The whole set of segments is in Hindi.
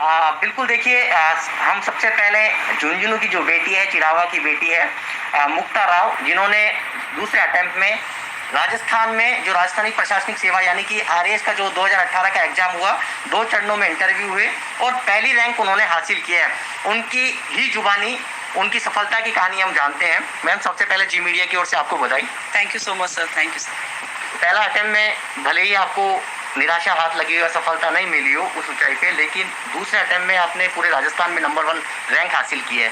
बिल्कुल देखिए, हम सबसे पहले झुंझुनू की जो बेटी है, चिरावा की बेटी है, मुक्ता राव, जिन्होंने दूसरे अटेम्प्ट में राजस्थान में जो राजस्थानी प्रशासनिक सेवा यानी कि आरएएस का जो 2018 का एग्जाम हुआ, 2 चरणों में इंटरव्यू हुए और पहली रैंक उन्होंने हासिल किया है। उनकी ही जुबानी उनकी सफलता की कहानी हम जानते हैं। मैम, सबसे पहले जी मीडिया की ओर से आपको बधाई। Thank you so much sir, thank you sir. पहला अटेम्प्ट में भले ही आपको निराशा हाथ लगी हो, सफलता नहीं मिली हो उस ऊंचाई पे, लेकिन दूसरे अटेम्प्ट में आपने पूरे राजस्थान में नंबर 1 रैंक हासिल की है।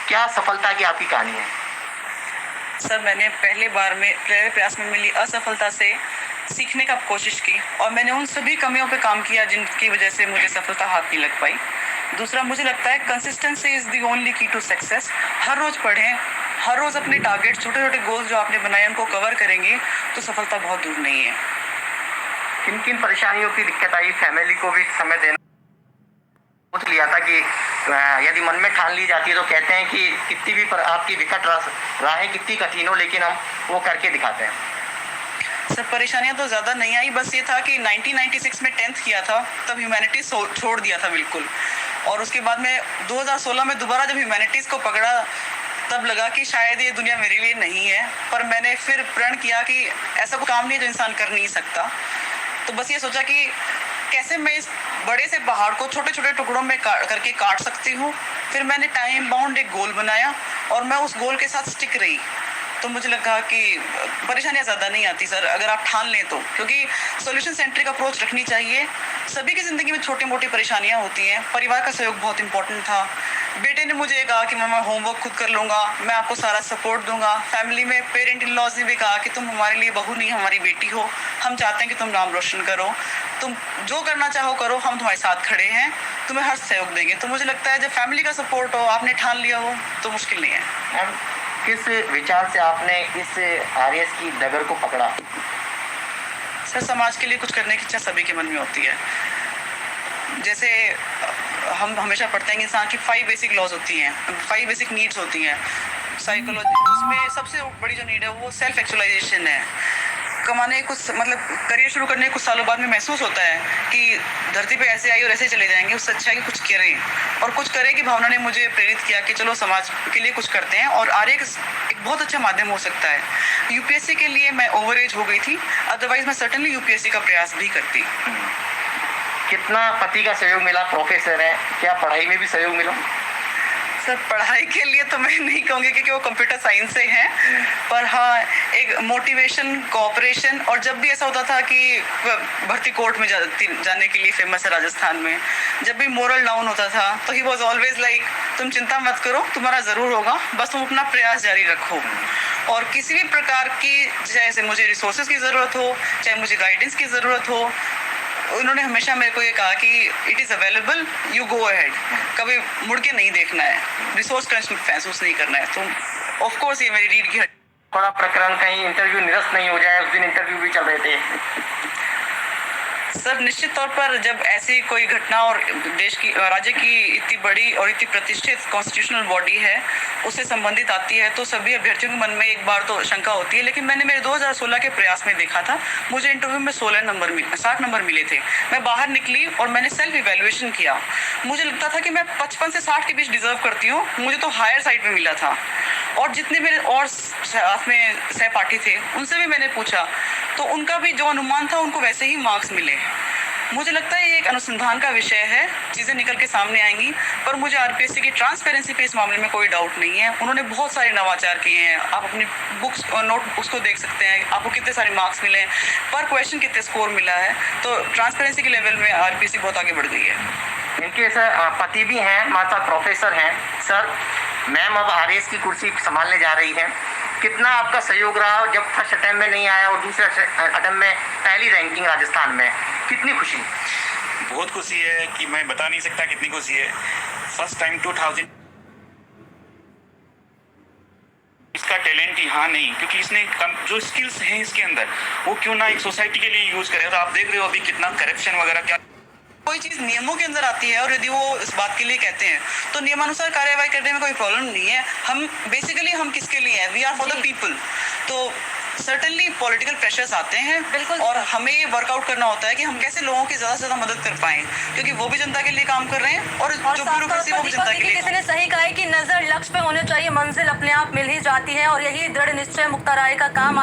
क्या सफलता की आपकी कहानी है? सर, मैंने पहले प्रयास में मिली असफलता से सीखने का कोशिश की और मैंने उन सभी कमियों पे काम किया जिनकी वजह से मुझे सफलता हाथ नहीं लग पाई। दूसरा, मुझे लगता है कंसिस्टेंसी इज़ द ओनली की टू सक्सेस। हर रोज़ पढ़ें, हर रोज़ अपने टारगेट, छोटे छोटे गोल्स जो आपने बनाए उनको कवर करेंगे तो सफलता बहुत दूर नहीं है। किन किन परेशानियों की दिक्कत आई? फैमिली को भी समय देना सोच लिया था कि यदि मन में ठान ली जाती है तो कहते हैं कि कितनी भी आपकी विकट राहें कितनी कठिन हो, लेकिन हम वो करके दिखाते हैं। सर, परेशानियां तो ज़्यादा नहीं आई, बस ये था कि 1996 में 10th किया था, तब ह्यूमैनिटीज़ छोड़ दिया था बिल्कुल। और उसके बाद में 2016 में दोबारा जब ह्यूमैनिटीज़ को पकड़ा तब लगा कि शायद ये दुनिया मेरे लिए नहीं है, पर मैंने फिर प्रण किया कि ऐसा कोई काम नहीं है जो इंसान कर नहीं सकता। तो बस ये सोचा कि कैसे मैं इस बड़े से पहाड़ को छोटे छोटे टुकड़ों में करके काट सकती हूँ। फिर मैंने टाइम बाउंड एक गोल बनाया और मैं उस गोल के साथ स्टिक रही। तो मुझे लगा कि परेशानियां ज़्यादा नहीं आती सर, अगर आप ठान लें तो, क्योंकि सॉल्यूशन सेंट्रिक अप्रोच रखनी चाहिए। सभी की ज़िंदगी में छोटी मोटी परेशानियां होती हैं, परिवार का सहयोग बहुत इंपॉर्टेंट था। बेटे ने मुझे कहा कि मैं होमवर्क खुद कर लूँगा, मैं आपको सारा सपोर्ट दूंगा। फैमिली में पेरेंट इन लॉज ने भी कहा कि तुम हमारे लिए बहू नहीं, हमारी बेटी हो, हम चाहते हैं कि तुम नाम रोशन करो, तुम जो करना चाहो करो, हम तुम्हारे साथ खड़े हैं, तुम्हें हर सहयोग देंगे। तो मुझे लगता है जब फैमिली का सपोर्ट हो, आपने ठान लिया हो, तो मुश्किल नहीं है। किस विचार से आपने इस आरएएस की डगर को पकड़ा? सर, समाज के लिए कुछ करने की इच्छा सभी के मन में होती है। जैसे हम हमेशा पढ़ते हैं कि इंसान की 5 बेसिक लॉज होती हैं, 5 बेसिक नीड्स होती हैं साइकोलॉजी। उसमें सबसे बड़ी जो नीड है वो सेल्फ एक्चुअलाइजेशन है। कमाने कुछ मतलब करियर शुरू करने कुछ सालों बाद में महसूस होता है कि धरती पे ऐसे आई और ऐसे चले जाएंगे, उससे अच्छा है कि कुछ करें और कुछ करें की भावना ने मुझे प्रेरित किया कि चलो समाज के लिए कुछ करते हैं। और आरएएस एक बहुत अच्छा माध्यम हो सकता है। यूपीएससी के लिए मैं ओवर एज हो गई थी, अदरवाइज मैं सर्टेनली यूपीएससी का प्रयास भी करती। कितना पति का सहयोग मिला? प्रोफेसर है, क्या पढ़ाई में भी सहयोग मिला? सर, पढ़ाई के लिए तो मैं नहीं कहूँगी क्योंकि वो कंप्यूटर साइंस से हैं, पर हाँ, एक मोटिवेशन, कोऑपरेशन। और जब भी ऐसा होता था कि भर्ती कोर्ट में जाने के लिए फेमस है राजस्थान में, जब भी मोरल डाउन होता था तो ही वॉज ऑलवेज लाइक, तुम चिंता मत करो, तुम्हारा ज़रूर होगा, बस तुम अपना प्रयास जारी रखो। और किसी भी प्रकार की, जैसे मुझे रिसोर्सेज की ज़रूरत हो, चाहे मुझे गाइडेंस की ज़रूरत हो, उन्होंने हमेशा मेरे को ये कहा कि it is available, you go ahead, कभी मुड़ के नहीं देखना है, रिसोर्स क्रंच महसूस नहीं करना है। तो ऑफ कोर्स ये मेरी रीढ़ की हड्डी। थोड़ा प्रकरण कहीं इंटरव्यू निरस्त नहीं हो जाए, उस दिन इंटरव्यू भी चल रहे थे। सर, निश्चित तौर पर जब ऐसी कोई घटना और देश की, राज्य की इतनी बड़ी और इतनी प्रतिष्ठित कॉन्स्टिट्यूशनल बॉडी है उससे संबंधित आती है तो सभी अभ्यर्थियों के मन में एक बार तो शंका होती है। लेकिन मैंने मेरे 2016 के प्रयास में देखा था, मुझे इंटरव्यू में 60 नंबर मिले थे। मैं बाहर निकली और मैंने सेल्फ इवेल्युएशन किया। मुझे लगता था कि मैं 55 से 60 के बीच डिजर्व करती हूँ, मुझे तो हायर साइड पे मिला था। और जितने मेरे और साथ में सहपाठी थे उनसे भी मैंने पूछा तो उनका भी जो अनुमान था उनको वैसे ही मार्क्स मिले। मुझे लगता है ये एक अनुसंधान का विषय है, चीज़ें निकल के सामने आएंगी। पर मुझे आरपीएससी की ट्रांसपेरेंसी पे इस मामले में कोई डाउट नहीं है। उन्होंने बहुत सारे नवाचार किए हैं, आप अपनी बुक्स और नोटबुक्स को देख सकते हैं, आपको कितने सारे मार्क्स मिले हैं, पर क्वेश्चन कितने स्कोर मिला है। तो ट्रांसपेरेंसी के लेवल में आरपीएससी बहुत आगे बढ़ गई है। इनके सर पति भी हैं, माता प्रोफेसर हैं। सर, मैम अब आरएएस की कुर्सी संभालने जा रही हैं, कितना आपका सहयोग रहा जब फर्स्ट अटेम्प्ट में नहीं आया और दूसरे अटेम्प्ट में पहली रैंकिंग राजस्थान में? कितनी खुशी? बहुत खुशी है कि मैं बता नहीं सकता कितनी खुशी है। फर्स्ट टाइम 2000 इसका टैलेंट यहाँ नहीं, क्योंकि इसने जो स्किल्स हैं इसके अंदर वो क्यों ना एक सोसाइटी के लिए यूज करे। और आप देख रहे हो अभी कितना करप्शन वगैरह, क्या कोई चीज़ नियमों के अंदर आती है और यदि वो इस बात के लिए कहते हैं तो नियमानुसार कार्यवाही करने में कोई प्रॉब्लम नहीं है। हम बेसिकली हम किसके लिए हैं? We are for the people. तो सर्टेनली पॉलिटिकल प्रेशर्स आते हैं बिल्कुल। और हमें वर्कआउट करना होता है कि हम कैसे लोगों की ज़्यादा से ज़्यादा मदद कर पाएं, क्योंकि वो भी जनता के लिए काम कर रहे हैं और जो ब्यूरोक्रेसी वो भी जनता के लिए किसी ने सही कहा है कि नजर लक्ष्य पे होनी चाहिए, मंजिल अपने आप मिल ही जाती है, और यही दृढ़ निश्चय मुक्ता राय का काम